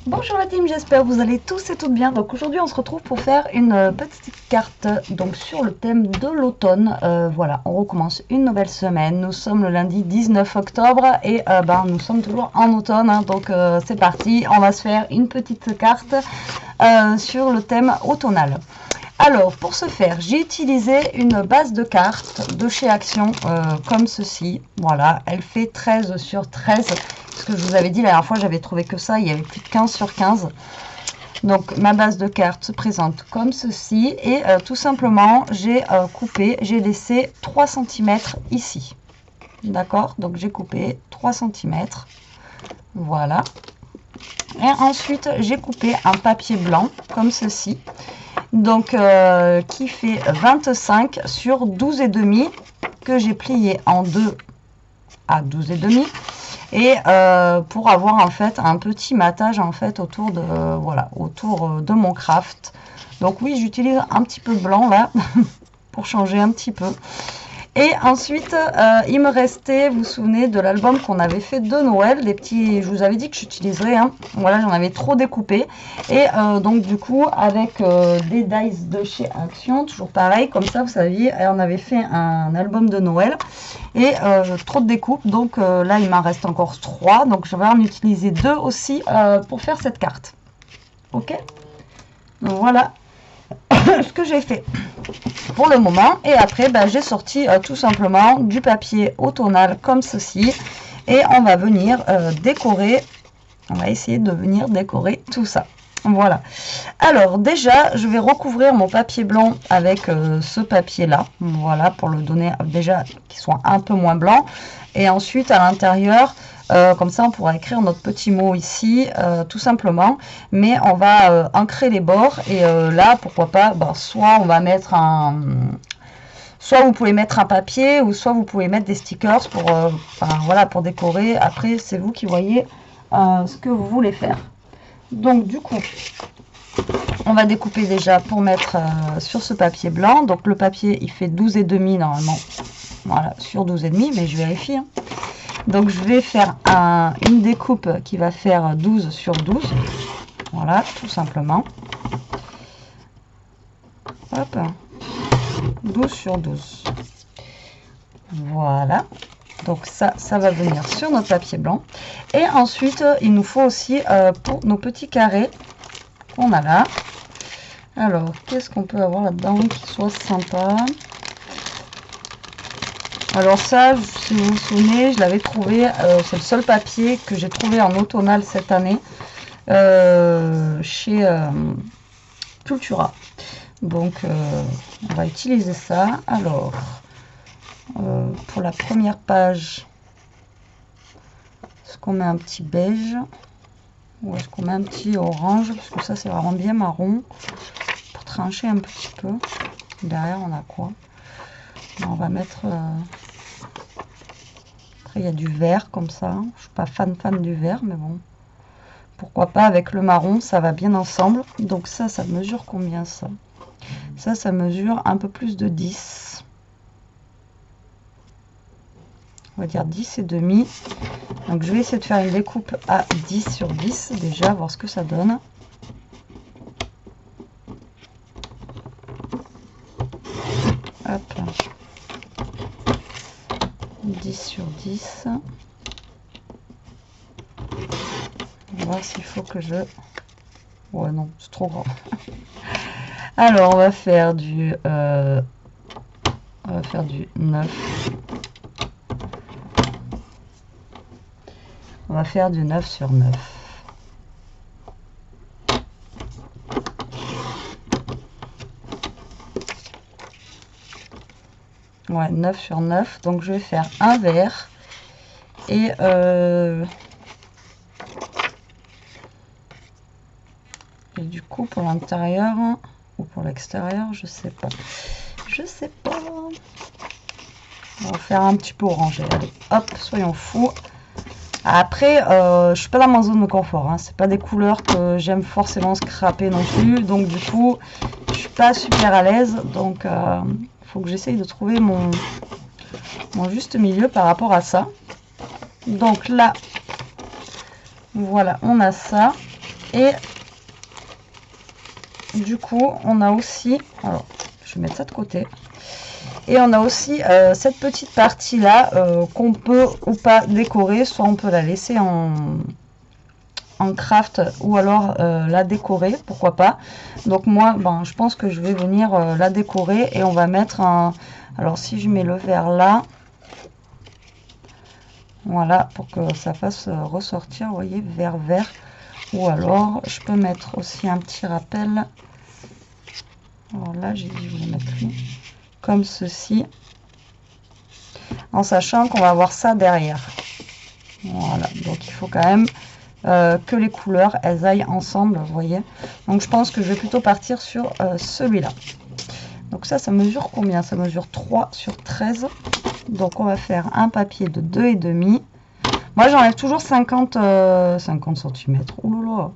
Bonjour la team, j'espère que vous allez tous et toutes bien. Donc aujourd'hui on se retrouve pour faire une petite carte donc sur le thème de l'automne. Voilà, on recommence une nouvelle semaine. Nous sommes le lundi 19 octobre et nous sommes toujours en automne. Hein, donc c'est parti, on va se faire une petite carte sur le thème automnal. Alors, pour ce faire, j'ai utilisé une base de cartes de chez Action, comme ceci. Voilà, elle fait 13 sur 13. Ce que je vous avais dit la dernière fois, j'avais trouvé que ça, il y avait plus de 15 sur 15. Donc, ma base de cartes se présente comme ceci. Et tout simplement, j'ai coupé, j'ai laissé 3 cm ici. D'accord? Donc, j'ai coupé 3 cm. Voilà. Et ensuite, j'ai coupé un papier blanc, comme ceci. Donc qui fait 25 sur 12 et demi, que j'ai plié en deux à 12 et demi, et pour avoir en fait un petit matage en fait autour de voilà, autour de mon craft. Donc oui, j'utilise un petit peu de blanc là pour changer un petit peu. Et ensuite, il me restait, vous vous souvenez de l'album qu'on avait fait de Noël, des petits, je vous avais dit que j'utiliserais, hein. Voilà, j'en avais trop découpé. Et donc du coup, avec des dies de chez Action, toujours pareil, comme ça, vous saviez, on avait fait un album de Noël. Et trop de découpes, donc là, il m'en reste encore 3. Donc je vais en utiliser 2 aussi pour faire cette carte. Ok? Donc voilà ce que j'ai fait pour le moment. Et après j'ai sorti tout simplement du papier automnal comme ceci, et on va venir décorer, on va essayer de venir décorer tout ça. Voilà, alors déjà je vais recouvrir mon papier blanc avec ce papier là, voilà, pour le donner déjà qu'il soit un peu moins blanc. Et ensuite à l'intérieur, comme ça on pourra écrire notre petit mot ici, tout simplement. Mais on va ancrer les bords, et là pourquoi pas, soit on va mettre un... Soit vous pouvez mettre un papier, ou soit vous pouvez mettre des stickers pour, voilà, pour décorer. Après c'est vous qui voyez ce que vous voulez faire. Donc du coup, on va découper déjà pour mettre sur ce papier blanc. Donc le papier il fait 12 et demi normalement. Voilà, sur 12 et demi, mais je vérifie. Hein. Donc je vais faire une découpe qui va faire 12 sur 12. Voilà, tout simplement. Hop. 12 sur 12. Voilà. Donc ça va venir sur notre papier blanc. Et ensuite, il nous faut aussi pour nos petits carrés qu'on a là. Alors, qu'est-ce qu'on peut avoir là-dedans qui soit sympa? Alors ça, si vous vous souvenez, je l'avais trouvé, c'est le seul papier que j'ai trouvé en automnal cette année chez Cultura. Donc, on va utiliser ça. Alors, pour la première page, est-ce qu'on met un petit beige ou est-ce qu'on met un petit orange? Parce que ça, c'est vraiment bien marron. Pour trancher un petit peu. Derrière, on a quoi? On va mettre... Après, il y a du vert comme ça. Je suis pas fan du vert, mais bon. Pourquoi pas avec le marron, ça va bien ensemble. Donc ça mesure combien ça? Ça mesure un peu plus de 10. On va dire 10 et demi. Donc je vais essayer de faire une découpe à 10 sur 10 déjà, voir ce que ça donne. Hop. 10 sur 10. On va voir s'il faut que je... Ouais, non, c'est trop grand. Alors, on va faire du 9. On va faire du 9 sur 9. Ouais, 9 sur 9. Donc, je vais faire un vert. Et du coup, pour l'intérieur ou pour l'extérieur, je sais pas. Je sais pas. On va faire un petit peu orangé. Allez, hop, soyons fous. Après, je suis pas dans ma zone de confort. Hein. C'est pas des couleurs que j'aime forcément scraper non plus. Donc du coup, je suis pas super à l'aise. Donc faut que j'essaye de trouver mon juste milieu par rapport à ça. Donc là, voilà, on a ça. Et du coup, on a aussi, alors je vais mettre ça de côté, et on a aussi cette petite partie là qu'on peut ou pas décorer, soit on peut la laisser en craft ou alors la décorer, pourquoi pas. Donc moi, ben, je pense que je vais venir la décorer et on va mettre un, alors si je mets le vert là, voilà, pour que ça fasse ressortir, vous voyez, vert vert. Ou alors je peux mettre aussi un petit rappel. Alors là, j'ai dit je vais mettre lui comme ceci, en sachant qu'on va avoir ça derrière. Voilà, donc il faut quand même que les couleurs elles aillent ensemble, vous voyez. Donc je pense que je vais plutôt partir sur celui-là. Donc ça mesure combien? Ça mesure 3 sur 13. Donc on va faire un papier de 2,5. Moi j'enlève toujours 50 cm. Ouh là là.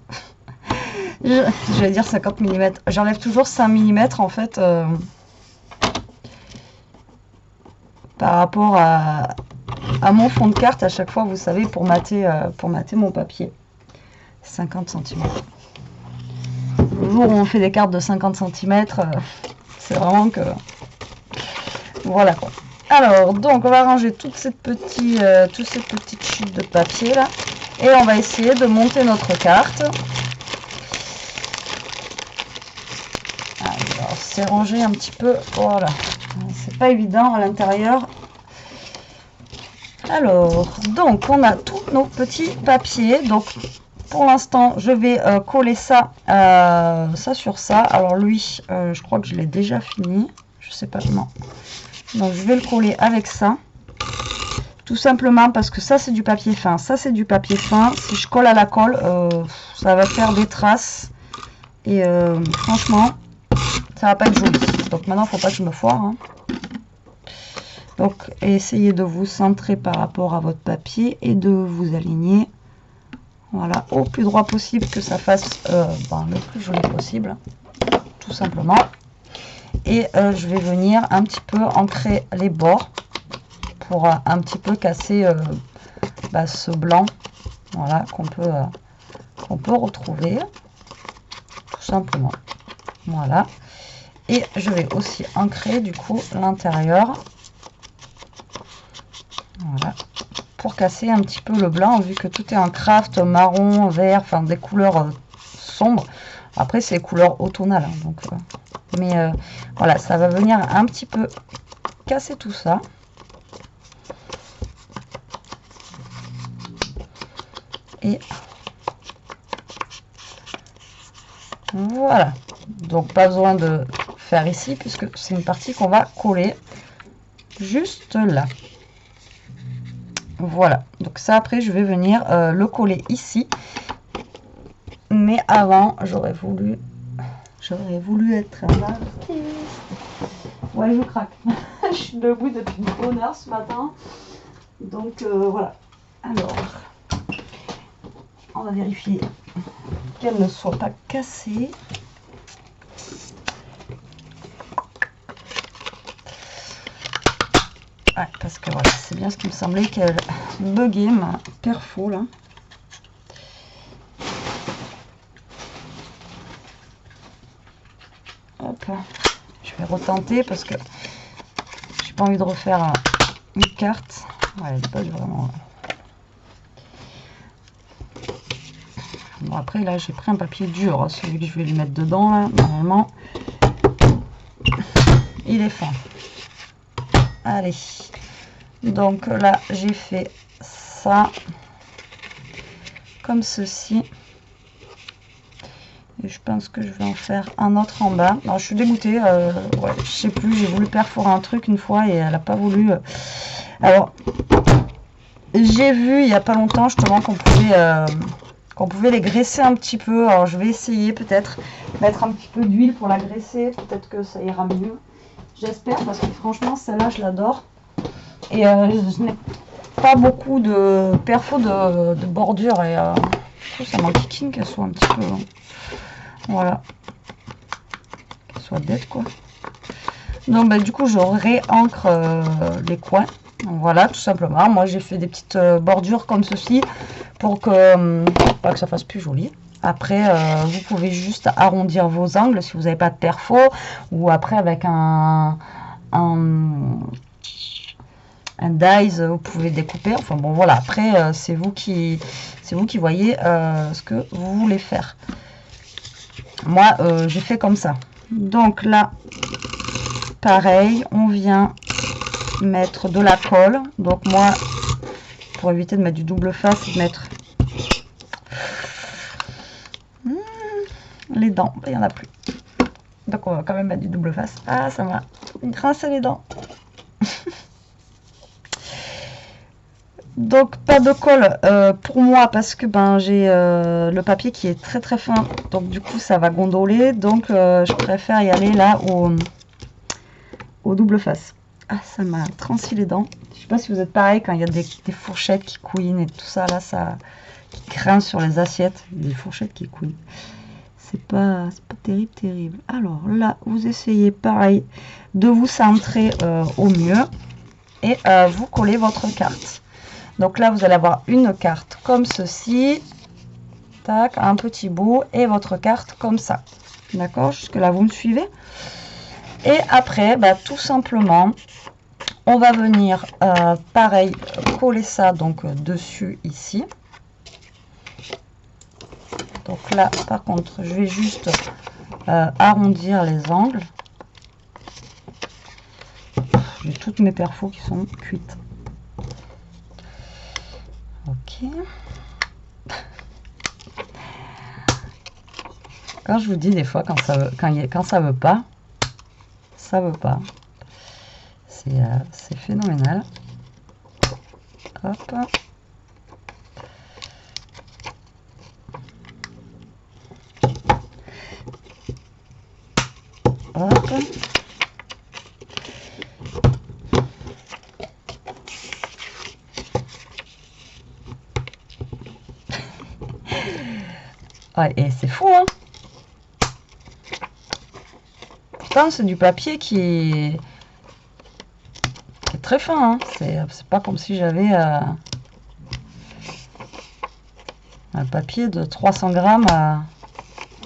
Je vais dire 50 mm. J'enlève toujours 5 mm en fait. Par rapport à mon fond de carte à chaque fois, vous savez, pour mater mon papier. 50 cm. Le jour où on fait des cartes de 50 cm, c'est vraiment que... Voilà quoi. Alors, donc on va ranger toutes ces petites chutes de papier là. Et on va essayer de monter notre carte. Alors, c'est rangé un petit peu, voilà. C'est pas évident à l'intérieur. Alors, donc on a tous nos petits papiers. Donc pour l'instant, je vais coller ça, ça sur ça. Alors lui, je crois que je l'ai déjà fini. Je sais pas comment. Donc je vais le coller avec ça. Tout simplement parce que ça c'est du papier fin. Ça c'est du papier fin. Si je colle à la colle, ça va faire des traces. Et franchement, ça va pas être joli. Donc maintenant, il ne faut pas que je me foire. Hein. Donc essayez de vous centrer par rapport à votre papier et de vous aligner. Voilà, au plus droit possible, que ça fasse le plus joli possible, tout simplement. Et je vais venir un petit peu ancrer les bords pour un petit peu casser ce blanc, voilà, qu'on peut retrouver, tout simplement. Voilà. Et je vais aussi ancrer du coup l'intérieur, voilà, pour casser un petit peu le blanc, vu que tout est en craft, marron, vert, enfin des couleurs sombres. Après c'est les couleurs automnales, hein, donc voilà, ça va venir un petit peu casser tout ça. Et voilà, donc pas besoin de faire ici puisque c'est une partie qu'on va coller juste là. Voilà, donc ça après je vais venir le coller ici, mais avant j'aurais voulu être un artiste. Ouais, je craque. Je suis debout depuis une bonne heure ce matin, donc voilà. Alors on va vérifier qu'elle ne soit pas cassée. Ouais, parce que voilà, c'est bien ce qui me semblait qu'elle buguait ma perfo là. Hop, je vais retenter parce que j'ai pas envie de refaire une carte. Ouais, elle bug vraiment. Bon, après là j'ai pris un papier dur, hein, celui que je vais lui mettre dedans là, normalement il est fin. Allez, donc là j'ai fait ça comme ceci et je pense que je vais en faire un autre en bas. Alors je suis dégoûtée, ouais, je sais plus, j'ai voulu perforer un truc une fois et elle a pas voulu. Alors j'ai vu il y a pas longtemps justement qu'on pouvait les graisser un petit peu. Alors je vais essayer peut-être mettre un petit peu d'huile pour la graisser, peut-être que ça ira mieux. J'espère, parce que franchement celle-là je l'adore. Et je n'ai pas beaucoup de perfo de bordure et je trouve ça m'enquiquine qu'elle soit un petit peu, voilà, qu'elle soit dead quoi. Donc du coup je réancre les coins. Donc, voilà, tout simplement. Moi j'ai fait des petites bordures comme ceci pour que ça fasse plus joli. Après, vous pouvez juste arrondir vos angles si vous n'avez pas de perfo, ou après avec un dies, vous pouvez découper. Enfin bon, voilà. Après, c'est vous qui voyez ce que vous voulez faire. Moi, j'ai fait comme ça. Donc là, pareil, on vient mettre de la colle. Donc moi, pour éviter de mettre du double face, de mettre les dents. Il n'y en a plus. Donc on va quand même mettre du double face. Ah, ça m'a grincé les dents. Donc pas de colle pour moi parce que ben j'ai le papier qui est très très fin, donc du coup ça va gondoler, donc je préfère y aller là au double face. Ah, ça m'a transi les dents. Je sais pas si vous êtes pareil quand il y a des fourchettes qui couinent et tout ça là, ça qui grince sur les assiettes, des fourchettes qui couinent. C'est pas terrible. Alors là vous essayez pareil de vous centrer au mieux et vous collez votre carte. Donc là, vous allez avoir une carte comme ceci, tac, un petit bout, et votre carte comme ça. D'accord? Jusque là, vous me suivez? Et après, bah, tout simplement, on va venir, pareil, coller ça donc dessus ici. Donc là, par contre, je vais juste arrondir les angles. J'ai toutes mes perfos qui sont cuites. Ok. Quand je vous dis des fois quand ça veut pas, ça veut pas. C'est phénoménal. Hop. Hop. Ouais, et c'est fou, hein. Pourtant, c'est du papier qui est très fin, hein. C'est pas comme si j'avais un papier de 300 grammes à...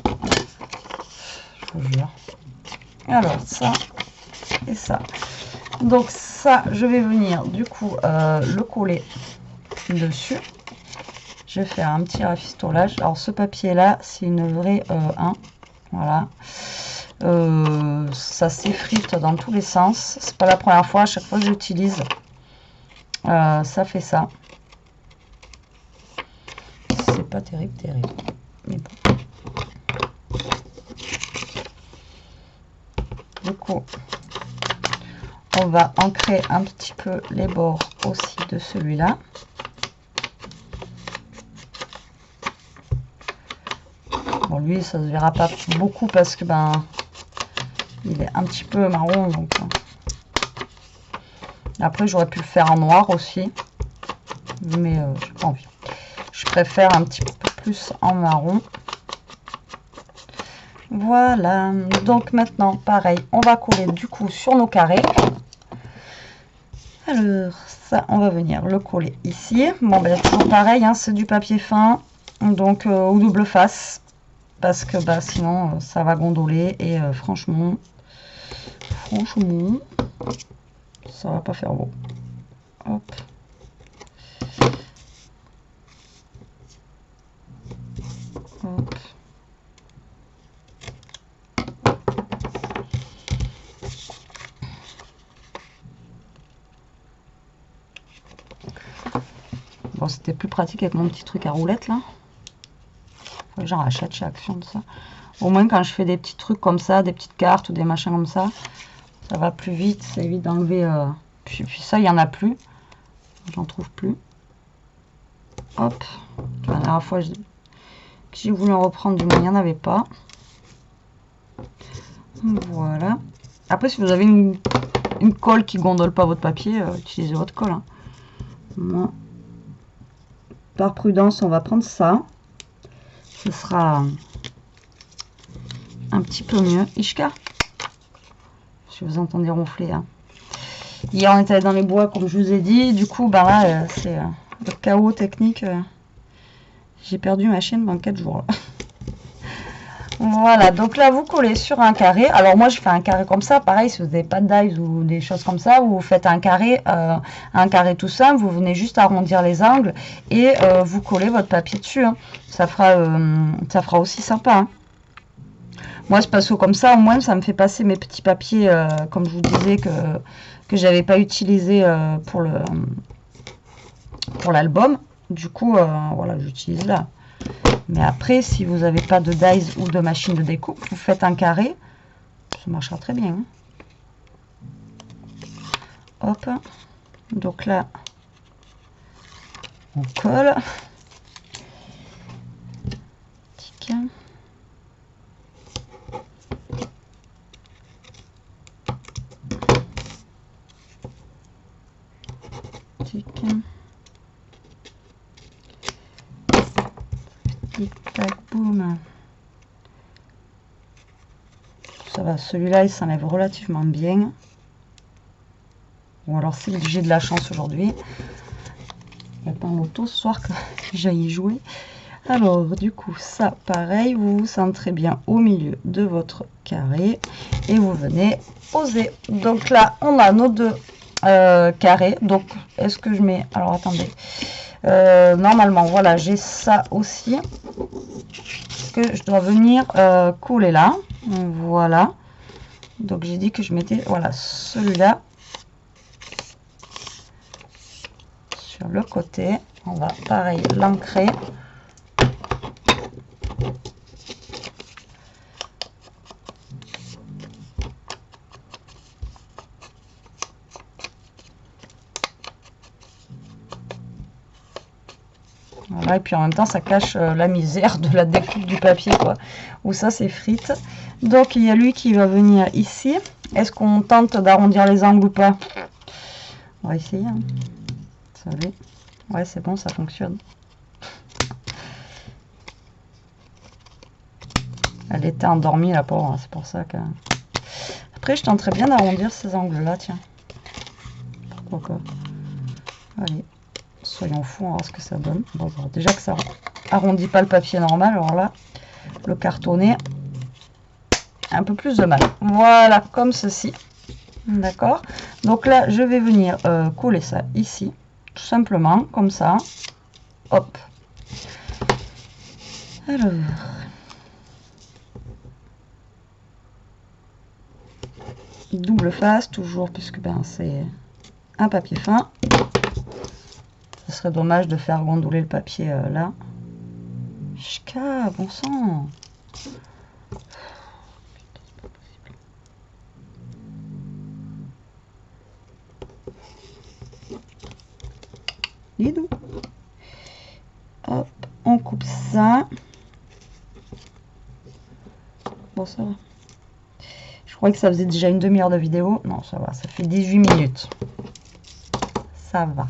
Je vous jure. Alors, ça et ça. Donc ça, je vais venir, du coup, le coller dessus. Je vais faire un petit rafistolage. Alors ce papier là, c'est une vraie 1. Voilà. Ça s'effrite dans tous les sens. C'est pas la première fois. À chaque fois que j'utilise, ça fait ça. C'est pas terrible. Mais bon. Du coup, on va ancrer un petit peu les bords aussi de celui-là. Bon, lui, ça se verra pas beaucoup parce que ben il est un petit peu marron, donc après j'aurais pu le faire en noir aussi, mais j'ai pas envie. Je préfère un petit peu plus en marron. Voilà, donc maintenant pareil, on va coller du coup sur nos carrés. Alors ça, on va venir le coller ici. Bon ben toujours pareil, hein, c'est du papier fin, donc au double face. Parce que bah, sinon ça va gondoler et franchement ça va pas faire beau. Hop. Hop. Bon, c'était plus pratique avec mon petit truc à roulettes là. Faut que j'en rachète chez Action de ça. Au moins quand je fais des petits trucs comme ça, des petites cartes ou des machins comme ça va plus vite, c'est vite d'enlever. Puis ça, il n'y en a plus. J'en trouve plus. Hop. La dernière fois, j'ai voulu en reprendre, du moins, il n'y en avait pas. Voilà. Après, si vous avez une colle qui gondole pas votre papier, utilisez votre colle. Hein. Moi, par prudence, on va prendre ça. Ce sera un petit peu mieux. Ishka, si vous entendez ronfler. Hein. Hier, on était allé dans les bois, comme je vous ai dit. Du coup, bah là, c'est le chaos technique. J'ai perdu ma chaîne pendant 4 jours. Là. Voilà, donc là vous collez sur un carré. Alors moi je fais un carré comme ça, pareil si vous n'avez pas de dies ou des choses comme ça, vous faites un carré tout simple, vous venez juste arrondir les angles et vous collez votre papier dessus, hein. Ça fera aussi sympa, hein. Moi je passe comme ça, au moins ça me fait passer mes petits papiers, comme je vous disais que j'avais pas utilisé pour l'album. Du coup voilà, j'utilise là. Mais après, si vous n'avez pas de dies ou de machine de découpe, vous faites un carré. Ça marchera très bien, hein. Hop. Donc là, on colle. Tic. Tic. Tic tac boum. Ça va, celui-là il s'enlève relativement bien. Ou alors c'est que j'ai de la chance aujourd'hui. Il n'y a pas un loto ce soir que j'aille y jouer. Alors du coup ça pareil, vous vous centrez bien au milieu de votre carré et vous venez poser. Donc là on a nos deux carrés. Donc est-ce que je mets, alors attendez, normalement voilà, j'ai ça aussi que je dois venir coller là. Voilà, donc j'ai dit que je mettais, voilà, celui-là sur le côté. On va pareil l'ancrer. Voilà, et puis en même temps ça cache la misère de la découpe du papier, quoi, où ça c'est frites. Donc il y a lui qui va venir ici. Est-ce qu'on tente d'arrondir les angles ou pas? On va essayer, hein. Ça va. Ouais, c'est bon, ça fonctionne. Elle était endormie la pauvre, hein, c'est pour ça que... Après je tenterais bien d'arrondir ces angles là, tiens, pourquoi pas. Allez, soyons fous, on va voir ce que ça donne. Bon, déjà que ça arrondit pas le papier normal, alors là le cartonné, un peu plus de mal. Voilà, comme ceci. D'accord, donc là je vais venir coller ça ici, tout simplement comme ça. Hop, alors double face toujours, puisque ben c'est un papier fin. Ce serait dommage de faire gondoler le papier là. Chka, bon sang. Lidou. Hop, on coupe ça. Bon, ça va. Je croyais que ça faisait déjà une demi-heure de vidéo. Non, ça va, ça fait 18 minutes. Ça va.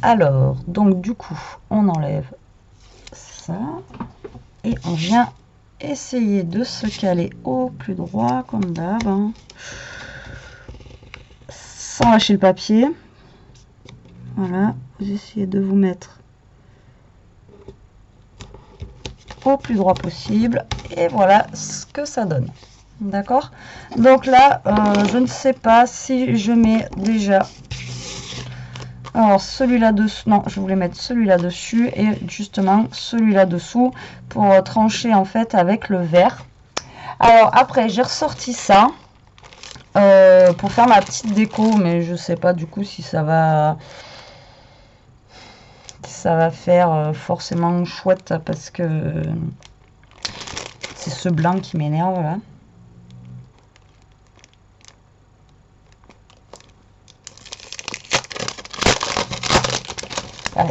Alors, donc du coup, on enlève ça. Et on vient essayer de se caler au plus droit, comme d'hab, hein, sans lâcher le papier. Voilà, vous essayez de vous mettre au plus droit possible. Et voilà ce que ça donne. D'accord? Donc là, je ne sais pas si je mets déjà... Alors celui-là dessous, non, je voulais mettre celui-là dessus et justement celui-là dessous pour trancher en fait avec le vert. Alors après j'ai ressorti ça pour faire ma petite déco, mais je sais pas du coup si ça va faire forcément chouette, parce que c'est ce blanc qui m'énerve là.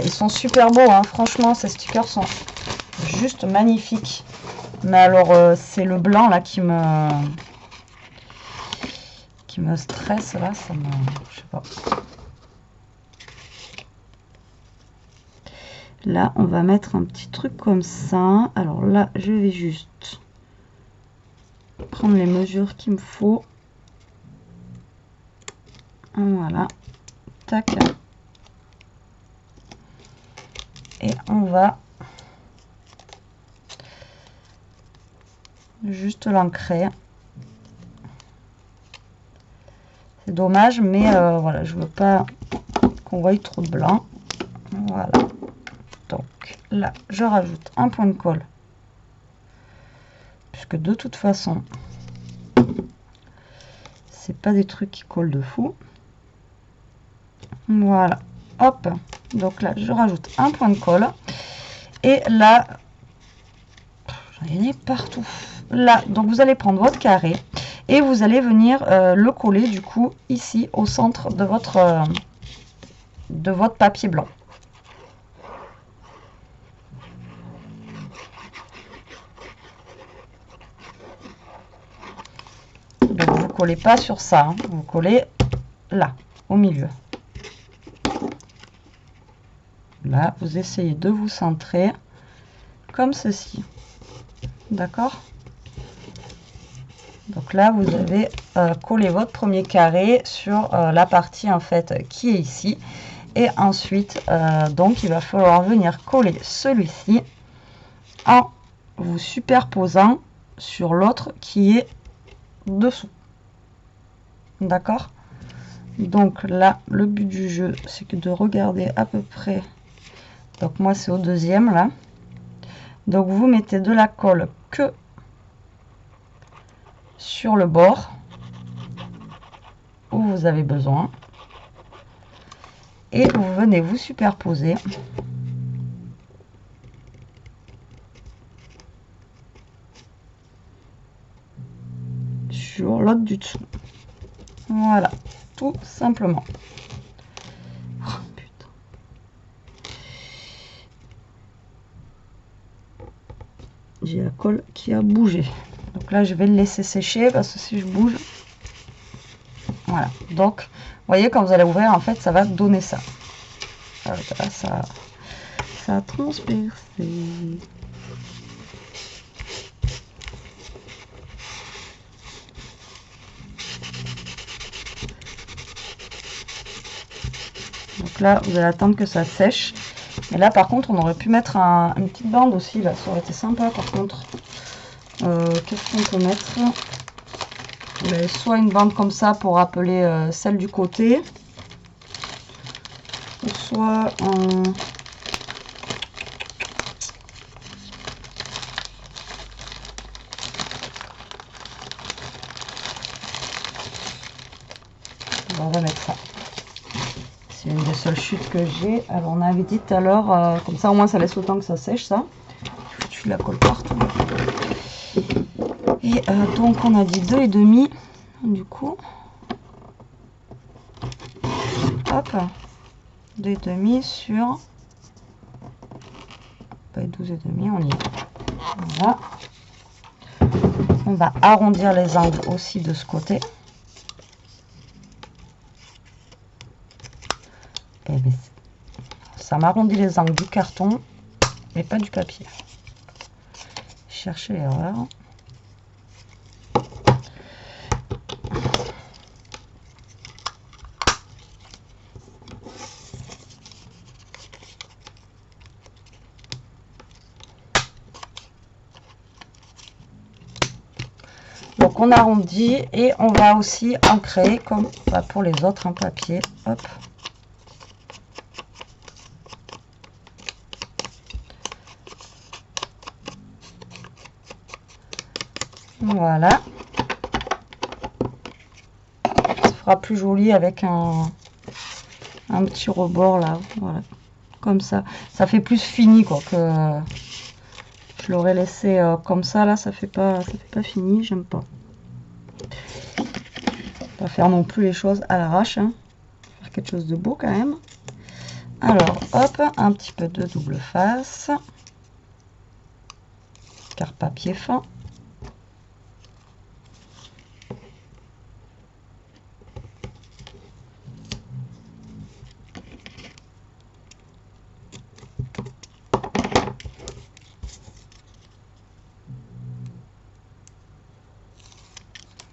Ils sont super beaux, hein. Franchement ces stickers sont juste magnifiques. Mais alors c'est le blanc là qui me stresse là, ça me... je sais pas. Là on va mettre un petit truc comme ça. Alors là je vais juste prendre les mesures qu'il me faut. Voilà, tac. Et on va juste l'ancrer. C'est dommage, mais voilà, je veux pas qu'on voie trop de blanc. Voilà. Donc là, je rajoute un point de colle. Puisque de toute façon, c'est pas des trucs qui collent de fou. Voilà. Hop. Donc là, je rajoute un point de colle. Et là, j'en ai partout. Là, donc vous allez prendre votre carré et vous allez venir le coller du coup ici au centre de votre papier blanc. Donc vous collez pas sur ça, hein, vous collez là, au milieu. Là, vous essayez de vous centrer comme ceci. D'accord? Donc là, vous avez collé votre premier carré sur la partie en fait qui est ici. Et ensuite, donc il va falloir venir coller celui-ci en vous superposant sur l'autre qui est dessous. D'accord? Donc là, le but du jeu, c'est que de regarder à peu près. Donc moi, c'est au deuxième là. Donc vous mettez de la colle que sur le bord où vous avez besoin. Et vous venez vous superposer sur l'autre du dessous. Voilà, tout simplement. Oh, putain. J'ai la colle qui a bougé. Donc là, je vais le laisser sécher parce que si je bouge, voilà. Donc, vous voyez, quand vous allez ouvrir, en fait, ça va donner ça. Là, ça a transpercé. Donc là, vous allez attendre que ça sèche. Et là, par contre, on aurait pu mettre une petite bande aussi. Là, ça aurait été sympa, par contre. Qu'est-ce qu'on peut mettre? Soit une bande comme ça pour rappeler celle du côté. Ou soit un... On va mettre ça. C'est une des seules chutes que j'ai. Alors on avait dit tout à l'heure, comme ça au moins ça laisse le temps que ça sèche ça. Je la colle partout. Et donc on a dit 2,5 du coup. Hop. 2,5 sur 12,5, on y est. Voilà. On va arrondir les angles aussi de ce côté. Et bien, ça m'arrondit les angles du carton, mais pas du papier. Cherchez l'erreur. Donc on arrondit et on va aussi ancrer comme pour les autres en papier. Hop. Voilà. Ça fera plus joli avec un petit rebord là. Voilà. Comme ça. Ça fait plus fini quoi que je l'aurais laissé comme ça. Là, ça fait pas fini. J'aime pas. Pas faire non plus les choses à l'arrache. Hein. Faire quelque chose de beau quand même. Alors, hop, un petit peu de double face. Car papier fin.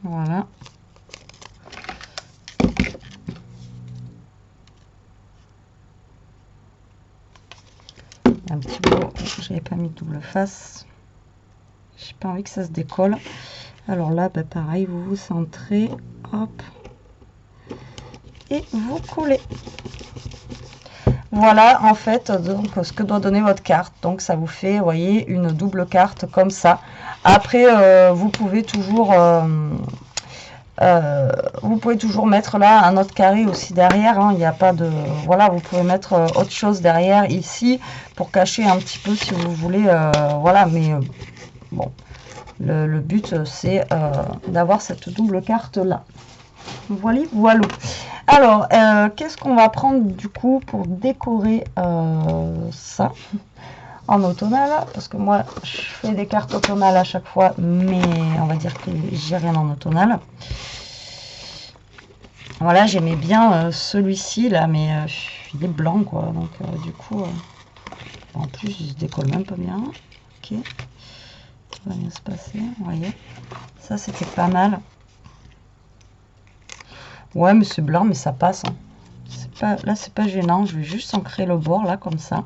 Voilà. Un petit peu, j'avais pas mis double face. J'ai pas envie que ça se décolle. Alors là, bah, pareil, vous vous centrez, hop, et vous collez. Voilà en fait donc ce que doit donner votre carte. Donc ça vous fait, vous voyez, une double carte comme ça. Après, vous pouvez toujours mettre là un autre carré aussi derrière. Hein. Il n'y a pas de, voilà, vous pouvez mettre autre chose derrière ici pour cacher un petit peu si vous voulez. Voilà, mais bon, le but c'est d'avoir cette double carte là. Voilà, voilà. Alors, qu'est-ce qu'on va prendre du coup pour décorer ça en automnal? Parce que moi, je fais des cartes automnales à chaque fois, mais on va dire que j'ai rien en automnal. Voilà, j'aimais bien celui-ci là, mais il est blanc quoi. Donc, du coup, en plus, il se décolle même pas bien. Ok, ça va bien se passer, vous voyez. Ça, c'était pas mal. Ouais, mais c'est blanc, mais ça passe. Hein. Là, c'est pas gênant. Je vais juste ancrer le bord, là, comme ça.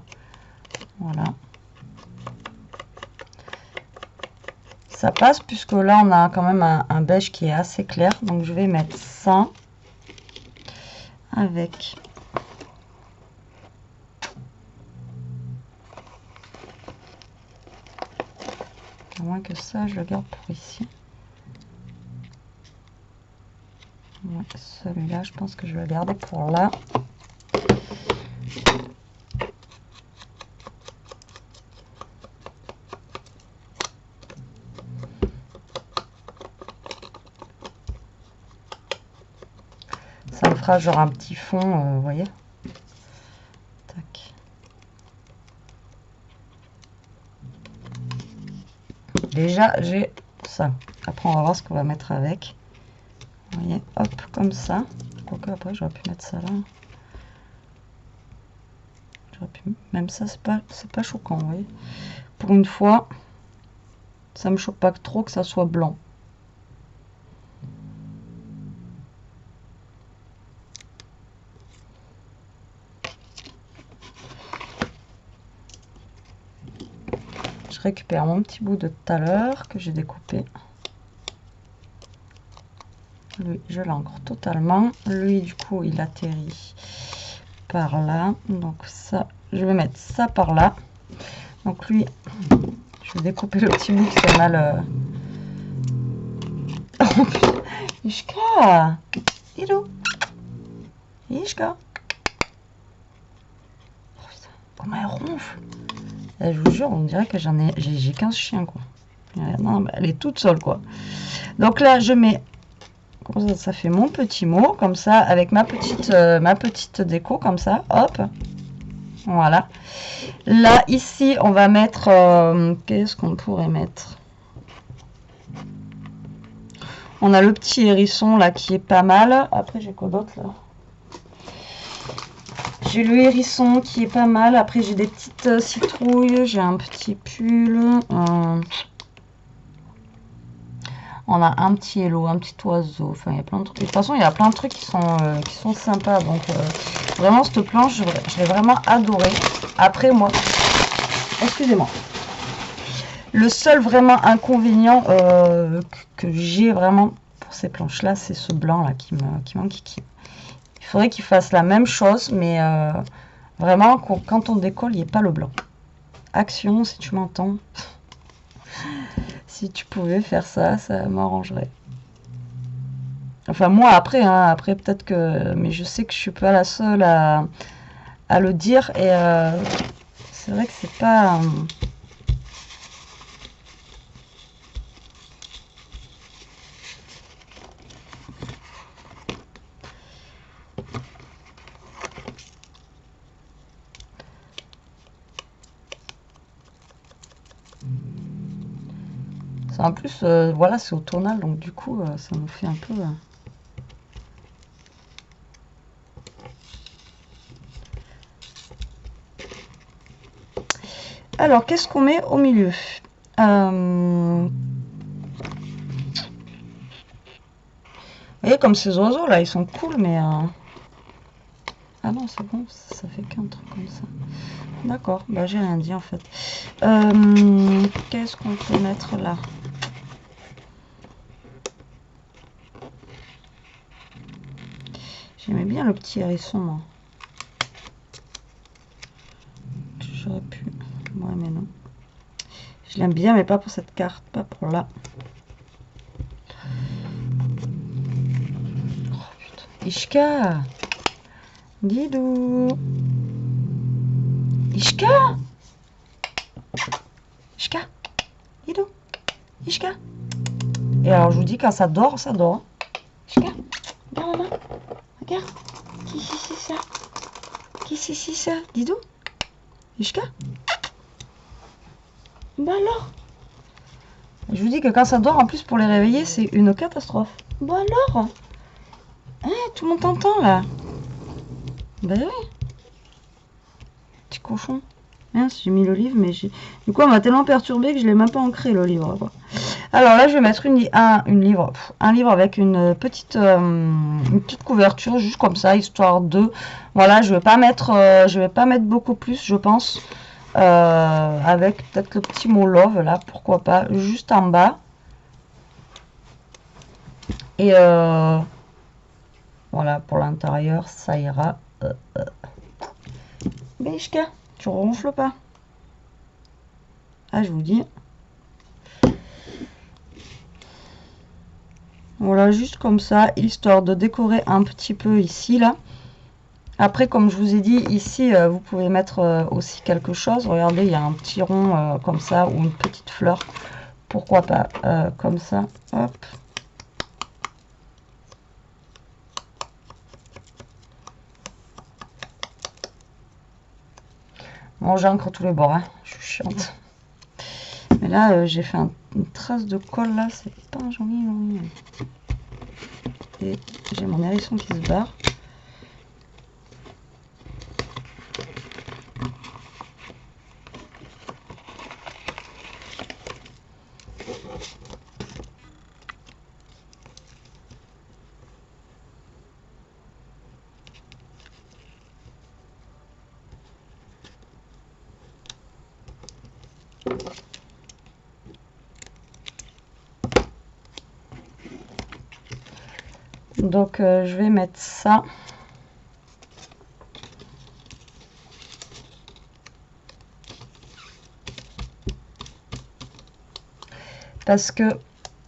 Voilà. Ça passe, puisque là, on a quand même un beige qui est assez clair. Donc, je vais mettre ça avec... À moins que ça, je le garde pour ici. Ouais, celui-là, je pense que je vais le garder pour là. Ça me fera genre un petit fond, vous voyez. Tac. Déjà, j'ai ça. Après, on va voir ce qu'on va mettre avec. Vous voyez, hop, comme ça. Quoique après, j'aurais pu mettre ça là. Même ça, c'est pas choquant, vous voyez. Pour une fois, ça me choque pas trop que ça soit blanc. Je récupère mon petit bout de tout à l'heure que j'ai découpé. Lui, je l'ancre totalement. Lui, du coup, il atterrit par là. Donc ça, je vais mettre ça par là. Donc lui, je vais découper le petit bout qui fait mal. Oh putain, Ishka, hello, Ishka. Oh, putain, comment elle ronfle. Et je vous jure, on dirait que j'ai 15 chiens quoi. Non, mais elle est toute seule quoi. Donc là, je mets, comme ça fait mon petit mot, comme ça, avec ma petite déco, comme ça, hop. Voilà. Là, ici, on va mettre... qu'est-ce qu'on pourrait mettre? On a le petit hérisson, là, qui est pas mal. Après, j'ai quoi d'autre, là? J'ai le hérisson qui est pas mal. Après, j'ai des petites citrouilles. J'ai un petit pull. On a un petit hello, un petit oiseau. Enfin, il y a plein de trucs. De toute façon, il y a plein de trucs qui sont sympas. Donc, vraiment, cette planche, je l'ai vraiment adorée. Après, moi... Excusez-moi. Le seul vraiment inconvénient que j'ai vraiment pour ces planches-là, c'est ce blanc-là qui m'enquiquine. Il faudrait qu'il fasse la même chose, mais vraiment, quand on décolle, il n'y ait pas le blanc. Action, si tu m'entends. Si tu pouvais faire ça, ça m'arrangerait. Enfin, moi, après, hein, après peut-être que... Mais je sais que je suis pas la seule à le dire. Et c'est vrai que c'est pas... En plus, voilà, c'est automnal, donc du coup, ça nous fait un peu... Alors, qu'est-ce qu'on met au milieu? Vous voyez, comme ces oiseaux, là, ils sont cool, mais... Ah non, c'est bon, ça fait qu'un truc comme ça. D'accord, bah j'ai rien dit en fait. Qu'est-ce qu'on peut mettre là? J'aimais bien le petit hérisson, moi. J'aurais pu. Ouais, mais non. Je l'aime bien, mais pas pour cette carte, pas pour là. Oh putain. Ishka! Didou! Ishka! Ishka! Didou! Ishka! Et alors, je vous dis, quand ça dort, ça dort. Ishka! Regarde, maman! Regarde! Qui c'est ça? Qui c'est ça? Didou? Ishka? Bah alors? Je vous dis que quand ça dort, en plus pour les réveiller, c'est une catastrophe. Bah alors? Hein, tout le monde t'entend là? Bah oui. Petit cochon. Mince, j'ai mis le livre, mais j'ai... Du coup, on m'a tellement perturbé que je l'ai même pas ancré le livre, quoi. Alors là, je vais mettre un livre avec une petite couverture, juste comme ça, histoire de... Voilà, je vais pas mettre beaucoup plus, je pense. Avec peut-être le petit mot love, là, pourquoi pas, juste en bas. Et voilà, pour l'intérieur, ça ira. Bishka, tu ronfles pas? Ah, je vous dis. Voilà, juste comme ça, histoire de décorer un petit peu ici, là. Après, comme je vous ai dit, ici, vous pouvez mettre aussi quelque chose. Regardez, il y a un petit rond comme ça, ou une petite fleur. Pourquoi pas comme ça. Hop. Bon, j'encre tous les bords, hein. Je suis chiante. Mais là, j'ai fait une trace de colle, là. C'est pas joli. Et j'ai mon hérisson qui se barre. Donc je vais mettre ça. Parce que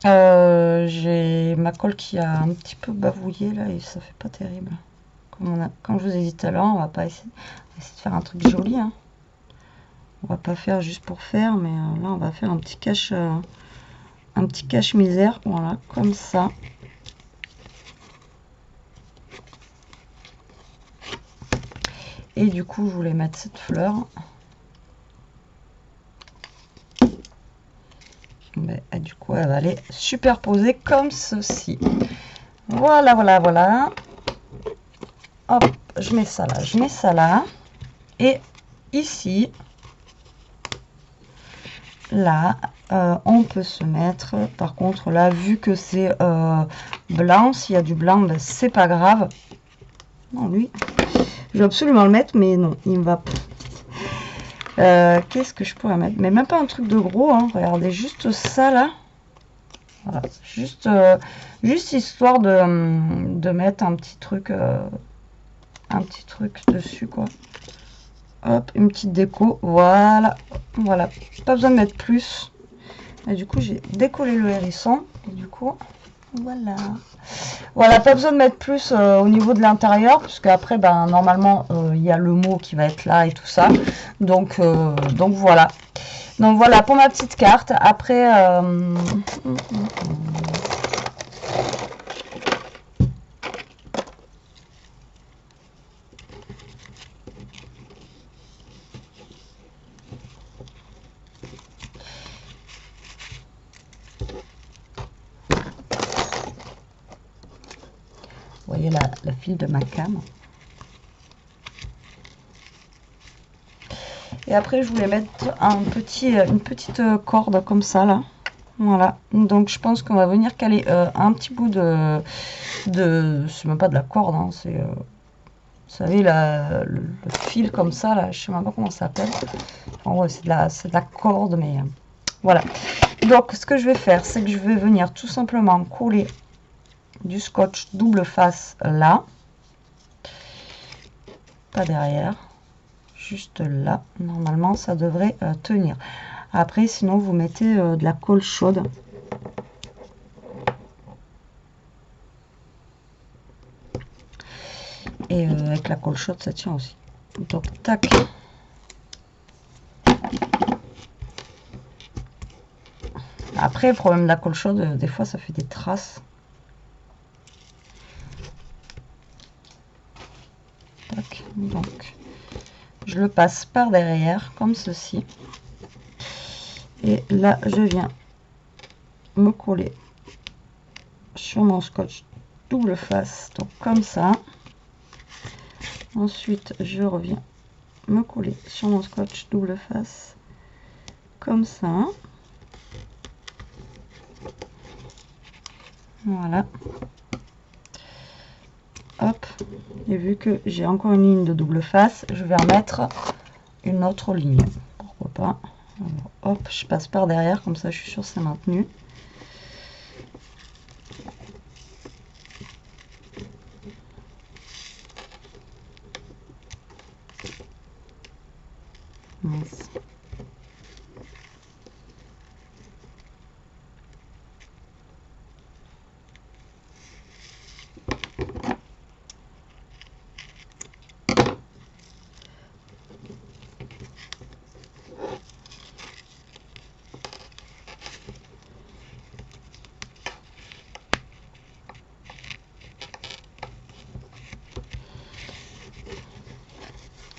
j'ai ma colle qui a un petit peu bavouillé là et ça fait pas terrible. Comme je vous ai dit tout à l'heure, on va essayer de faire un truc joli. Hein. On va pas faire juste pour faire, mais là on va faire un petit cache-misère. Voilà, comme ça. Et du coup, je voulais mettre cette fleur. Mais du coup, elle va aller superposer comme ceci. Voilà, voilà, voilà. Hop, je mets ça là, je mets ça là. Et ici, là, on peut se mettre, par contre, là, vu que c'est blanc, s'il y a du blanc, ben, c'est pas grave. Non, lui, je vais absolument le mettre, mais non, il me va pas. Qu'est-ce que je pourrais mettre? Mais même pas un truc de gros, hein. Regardez, juste ça, là. Voilà, juste histoire de mettre un petit truc dessus, quoi. Hop, une petite déco, voilà, voilà, pas besoin de mettre plus. Et du coup, j'ai décollé le hérisson, et du coup, voilà, pas besoin de mettre plus au niveau de l'intérieur, puisque après, ben, normalement, il y a le mot qui va être là et tout ça. Donc voilà. Donc voilà pour ma petite carte. Après, vous voyez le fil de ma cam. Et après, je voulais mettre une petite corde comme ça, là. Voilà. Donc, je pense qu'on va venir caler un petit bout c'est même pas de la corde, hein, savez, le fil comme ça, là, je sais même pas comment ça s'appelle. Enfin, ouais, c'est de la corde, mais voilà. Donc, ce que je vais faire, c'est que je vais venir tout simplement coller du scotch double face là. Pas derrière. Juste là. Normalement, ça devrait tenir. Après, sinon, vous mettez de la colle chaude. Et avec la colle chaude, ça tient aussi. Donc, tac. Après, le problème de la colle chaude, des fois, ça fait des traces. Tac. Donc, je le passe par derrière, comme ceci. Et là, je viens me coller sur mon scotch double face, donc comme ça. Ensuite, je reviens me coller sur mon scotch double face, comme ça. Voilà. Hop. Et vu que j'ai encore une ligne de double face, je vais remettre une autre ligne. Pourquoi pas. Alors, hop, je passe par derrière, comme ça je suis sûre que c'est maintenu. Mince.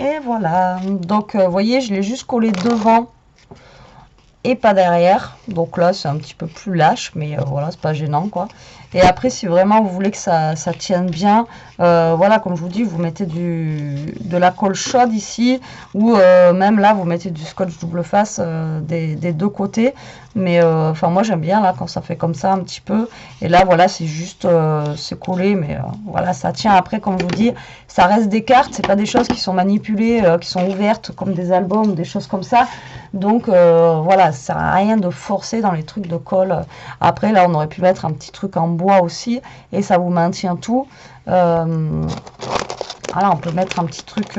Et voilà, donc vous voyez, je l'ai juste collé devant et pas derrière. Donc là, c'est un petit peu plus lâche, mais voilà, c'est pas gênant, quoi. Et après, si vraiment vous voulez que ça tienne bien, voilà, comme je vous dis, vous mettez de la colle chaude ici, ou même là, vous mettez du scotch double face des deux côtés. Mais enfin, moi, j'aime bien là quand ça fait comme ça un petit peu. Et là, voilà, c'est juste, c'est collé, mais voilà, ça tient. Après, comme je vous dis, ça reste des cartes, c'est pas des choses qui sont manipulées, qui sont ouvertes comme des albums, des choses comme ça. Donc voilà, ça sert à rien de forcer dans les trucs de colle. Après, là, on aurait pu mettre un petit truc en bois aussi, et ça vous maintient tout. Voilà, on peut mettre un petit truc.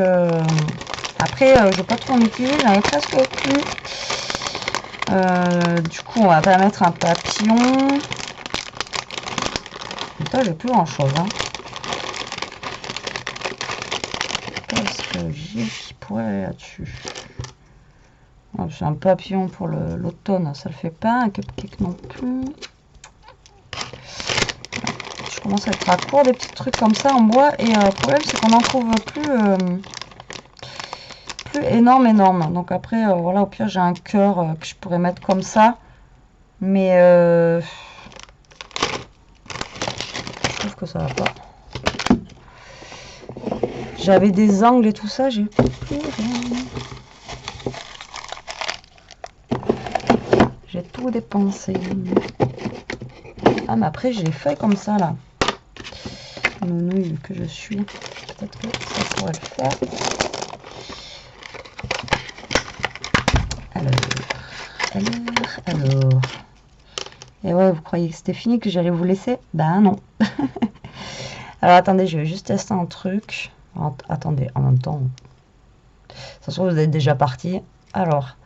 Après, je vais pas trop en utiliser, j'en ai presque plus. Du coup, on va pas mettre un papillon. Là, j'ai plus grand chose. Hein. Qu'est-ce que j'ai qui pourrait aller là-dessus? C'est un papillon pour l'automne, ça le fait pas. Un cupcake non plus. Je commence à être à court des petits trucs comme ça en bois. Et le problème, c'est qu'on n'en trouve plus énorme. Donc après, voilà, au pire, j'ai un cœur que je pourrais mettre comme ça. Mais je trouve que ça va pas. J'avais des angles et tout ça, j'ai plus rien. J'ai tout dépensé. Ah, mais après, j'ai les feuilles comme ça, là. Nouille que je suis. Peut-être que ça pourrait le faire. Alors. Et ouais, vous croyez que c'était fini, que j'allais vous laisser? Ben non. Alors, attendez, je vais juste tester un truc. Attendez, en même temps. Ça se trouve, vous êtes déjà parti. Alors,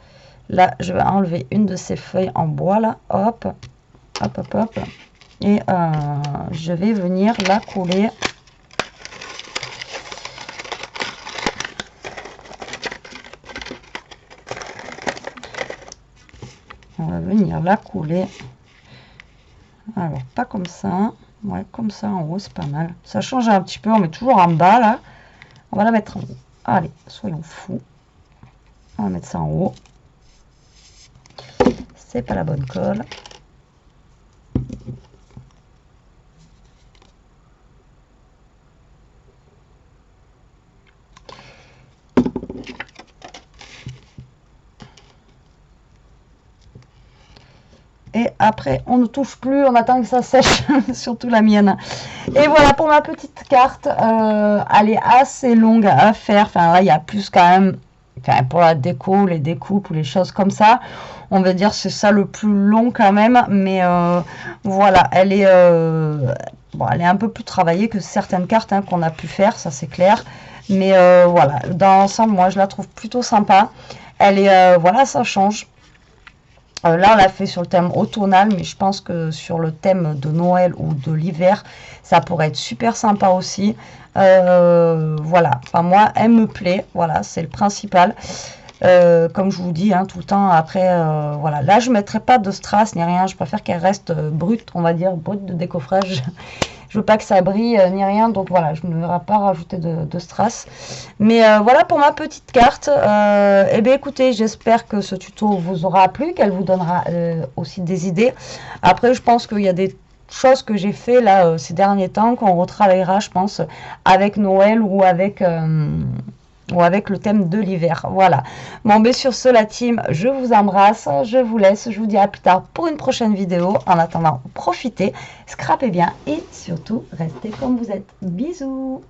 là, je vais enlever une de ces feuilles en bois, là. Hop. Hop, hop, hop. Et je vais venir la coller. On va venir la couler. Alors, pas comme ça. Ouais, comme ça en haut, c'est pas mal. Ça change un petit peu. On met toujours en bas, là. On va la mettre en haut. Allez, soyons fous. On va mettre ça en haut. C'est pas la bonne colle. et après on ne touche plus, on attend que ça sèche, surtout la mienne. Et voilà pour ma petite carte. Elle est assez longue à faire, enfin là il y a plus quand même, enfin, pour la déco, les découpes ou les choses comme ça, on va dire c'est ça le plus long quand même, mais voilà, elle est bon, elle est un peu plus travaillée que certaines cartes hein, qu'on a pu faire, ça c'est clair, mais voilà, dans l'ensemble moi je la trouve plutôt sympa. Elle est voilà, ça change. Là, on l'a fait sur le thème automnal, mais je pense que sur le thème de Noël ou de l'hiver, ça pourrait être super sympa aussi. Voilà, enfin moi, elle me plaît, voilà, c'est le principal. Comme je vous dis, hein, tout le temps, après, voilà. Là, je ne mettrai pas de strass ni rien, je préfère qu'elle reste brute, on va dire, brute de décoffrage. Je veux pas que ça brille ni rien, donc voilà, je ne vais pas rajouter de strass. Mais voilà pour ma petite carte. Et bien écoutez, j'espère que ce tuto vous aura plu, qu'elle vous donnera aussi des idées. Après, je pense qu'il y a des choses que j'ai fait là ces derniers temps qu'on retravaillera, je pense, avec Noël ou avec le thème de l'hiver. Voilà. Bon, mais sur ce, la team, je vous embrasse, je vous laisse, je vous dis à plus tard pour une prochaine vidéo. En attendant, profitez, scrapez bien et surtout, restez comme vous êtes. Bisous!